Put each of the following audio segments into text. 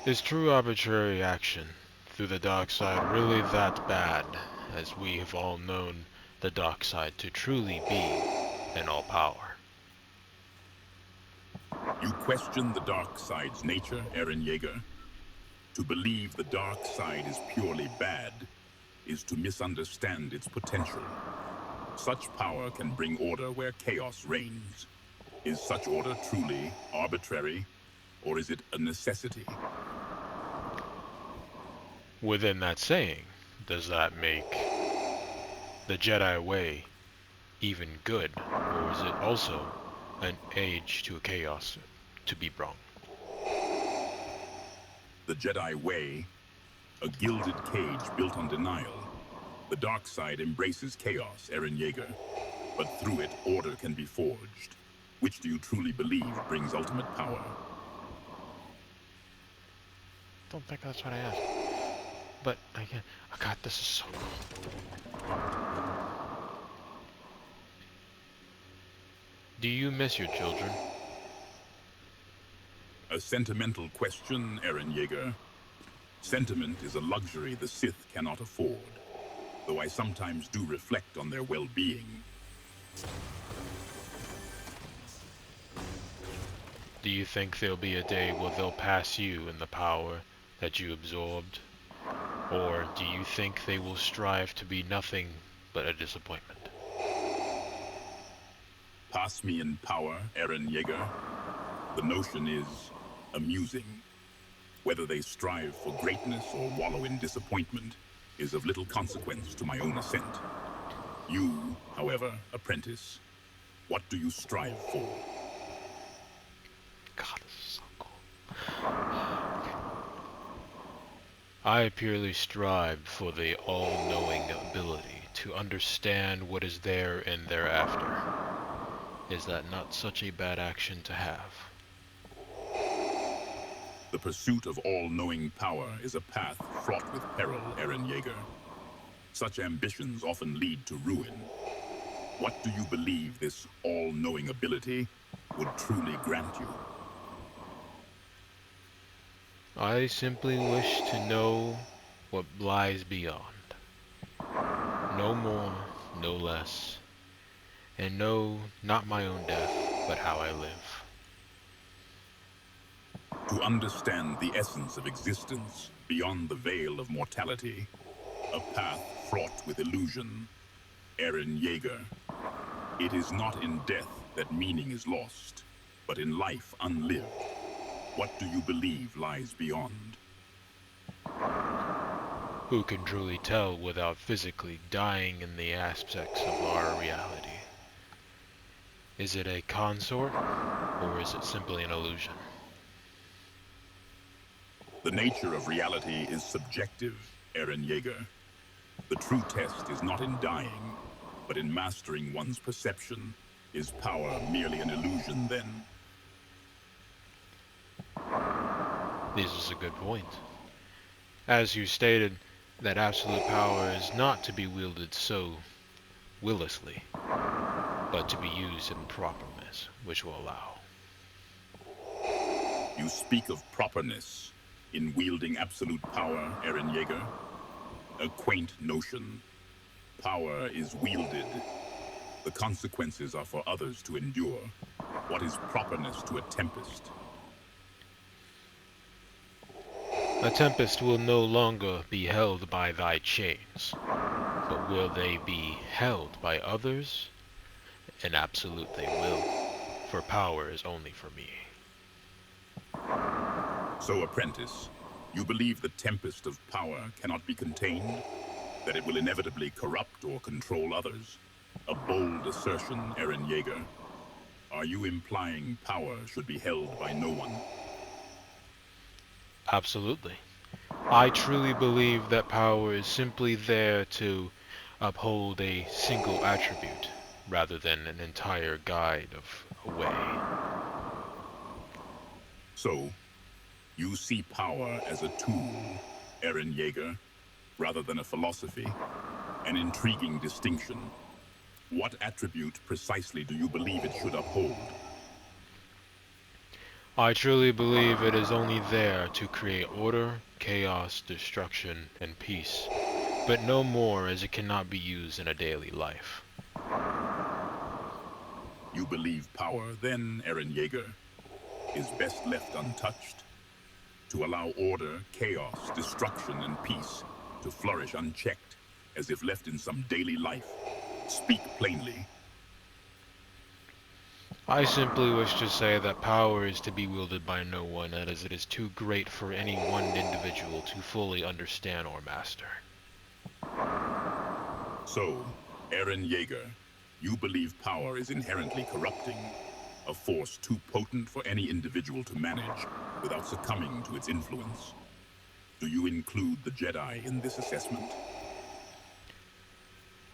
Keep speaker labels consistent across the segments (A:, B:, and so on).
A: Is true arbitrary action through the dark side really that bad, as we have all known the dark side to truly be in all power?
B: You question the dark side's nature, Eren Yeager? To believe the dark side is purely bad is to misunderstand its potential. Such power can bring order where chaos reigns. Is such order truly arbitrary, or is it a necessity?
A: Within that saying, does that make the Jedi way even good, or is it also an age to chaos to be brung?
B: The Jedi way, a gilded cage built on denial. The dark side embraces chaos, Eren Yeager, but through it order can be forged. Which do you truly believe brings ultimate power?
A: Don't think that's what I asked. But I can. Oh God, this is so cool. Do you miss your children?
B: A sentimental question, Eren Yeager. Sentiment is a luxury the Sith cannot afford, though I sometimes do reflect on their well-being.
A: Do you think there'll be a day where they'll pass you in the power that you absorbed? Or do you think they will strive to be nothing but a disappointment?
B: Pass me in power, Eren Yeager. The notion is amusing. Whether they strive for greatness or wallow in disappointment is of little consequence to my own ascent. You, however, apprentice, what do you strive for?
A: God, this is so cool. I purely strive for the all-knowing ability to understand what is there and thereafter. Is that not such a bad action to have?
B: The pursuit of all-knowing power is a path fraught with peril, Eren Yeager. Such ambitions often lead to ruin. What do you believe this all-knowing ability would truly grant you?
A: I simply wish to know what lies beyond. No more, no less. And know not my own death, but how I live.
B: To understand the essence of existence beyond the veil of mortality, a path fraught with illusion, Eren Yeager. It is not in death that meaning is lost, but in life unlived. What do you believe lies beyond?
A: Who can truly tell without physically dying in the aspects of our reality? Is it a consort, or is it simply an illusion?
B: The nature of reality is subjective, Eren Yeager. The true test is not in dying, but in mastering one's perception. Is power merely an illusion then?
A: This is a good point. As you stated, that absolute power is not to be wielded so willously, but to be used in properness, which will allow.
B: You speak of properness in wielding absolute power, Eren Yeager. A quaint notion. Power is wielded. The consequences are for others to endure. What is properness to a tempest?
A: A tempest will no longer be held by thy chains, but will they be held by others? In absolute they will, for power is only for me.
B: So, apprentice, you believe the tempest of power cannot be contained? That it will inevitably corrupt or control others? A bold assertion, Eren Yeager. Are you implying power should be held by no one?
A: Absolutely. I truly believe that power is simply there to uphold a single attribute, rather than an entire guide of a way.
B: So, you see power as a tool, Eren Yeager, rather than a philosophy. An intriguing distinction. What attribute precisely do you believe it should uphold?
A: I truly believe it is only there to create order, chaos, destruction, and peace, but no more, as it cannot be used in a daily life.
B: You believe power, then, Eren Yeager, is best left untouched, to allow order, chaos, destruction, and peace to flourish unchecked, as if left in some daily life. Speak plainly.
A: I simply wish to say that power is to be wielded by no one, as it is too great for any one individual to fully understand or master.
B: So, Eren Yeager, you believe power is inherently corrupting, a force too potent for any individual to manage without succumbing to its influence. Do you include the Jedi in this assessment?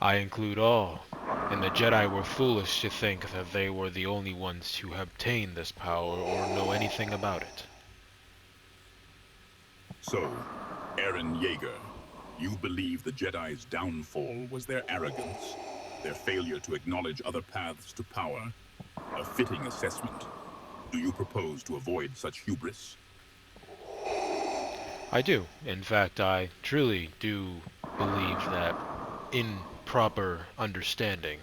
A: I include all, and the Jedi were foolish to think that they were the only ones to obtain this power or know anything about it.
B: So, Eren Yeager, you believe the Jedi's downfall was their arrogance, their failure to acknowledge other paths to power, a fitting assessment. Do you propose to avoid such hubris?
A: I do. In fact, I truly do believe that in proper understanding,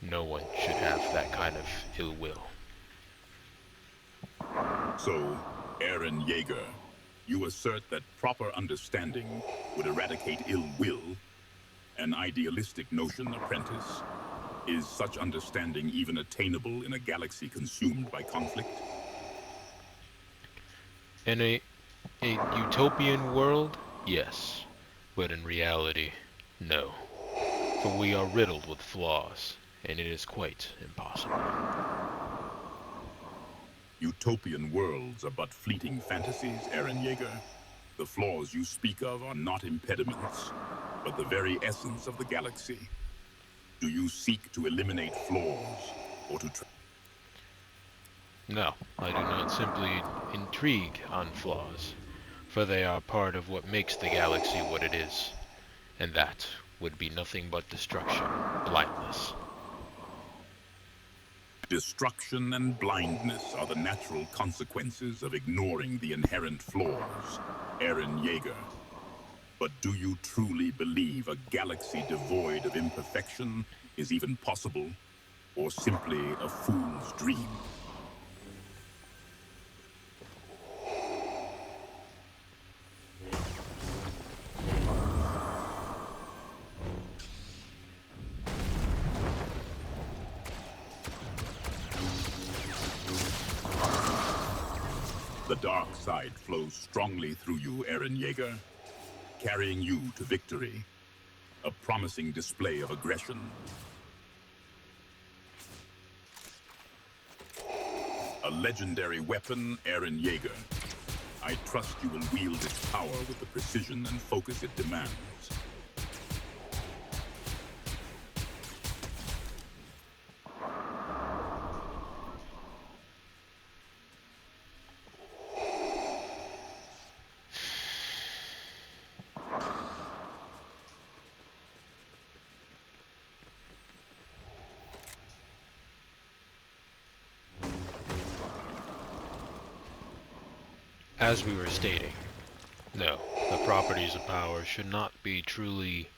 A: no one should have that kind of ill will.
B: So, Eren Yeager, you assert that proper understanding would eradicate ill will, an idealistic notion, apprentice. Is such understanding even attainable in a galaxy consumed by conflict?
A: In a utopian world, yes, but in reality, no. For we are riddled with flaws, and it is quite impossible.
B: Utopian worlds are but fleeting fantasies, Eren Yeager. The flaws you speak of are not impediments, but the very essence of the galaxy. Do you seek to eliminate flaws, or to
A: No, I do not simply intrigue on flaws, for they are part of what makes the galaxy what it is, and that would be nothing but destruction, blindness.
B: Destruction and blindness are the natural consequences of ignoring the inherent flaws, Eren Yeager. But do you truly believe a galaxy devoid of imperfection is even possible, or simply a fool's dream? The dark side flows strongly through you, Eren Yeager, carrying you to victory, a promising display of aggression. A legendary weapon, Eren Yeager. I trust you will wield its power with the precision and focus it demands.
A: As we were stating, no, the properties of power should not be truly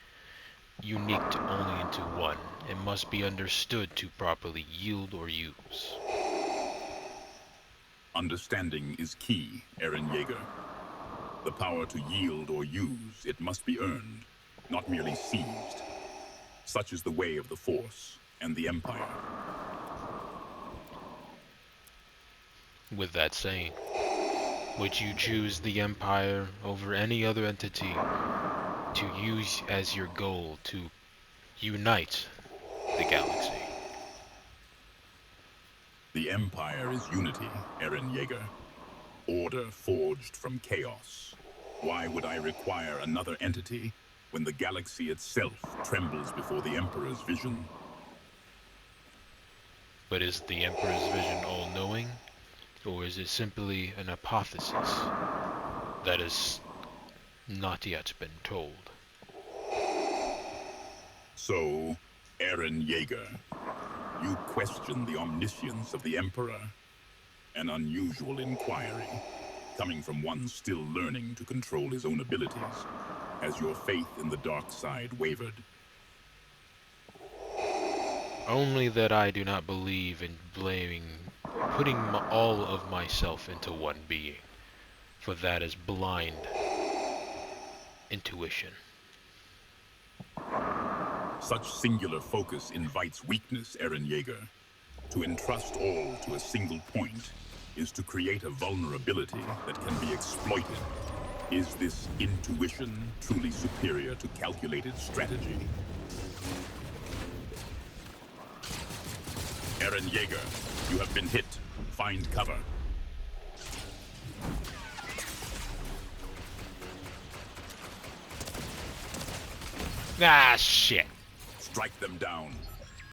A: unique to only into one. It must be understood to properly yield or use.
B: Understanding is key, Eren Yeager. The power to yield or use, it must be earned, not merely seized. Such is the way of the Force and the Empire.
A: With that saying, would you choose the Empire over any other entity to use as your goal to unite the galaxy?
B: The Empire is unity, Eren Yeager. Order forged from chaos. Why would I require another entity when the galaxy itself trembles before the Emperor's vision?
A: But is the Emperor's vision all-knowing, or is it simply an hypothesis that has not yet been told?
B: So, Eren Yeager, you question the omniscience of the Emperor? An unusual inquiry, coming from one still learning to control his own abilities. Has your faith in the dark side wavered?
A: Only that I do not believe in putting all of myself into one being, for that is blind intuition.
B: Such singular focus invites weakness, Eren Yeager. To entrust all to a single point is to create a vulnerability that can be exploited. Is this intuition truly superior to calculated strategy? Eren Yeager, you have been hit. Find cover.
A: Ah, shit.
B: Strike them down.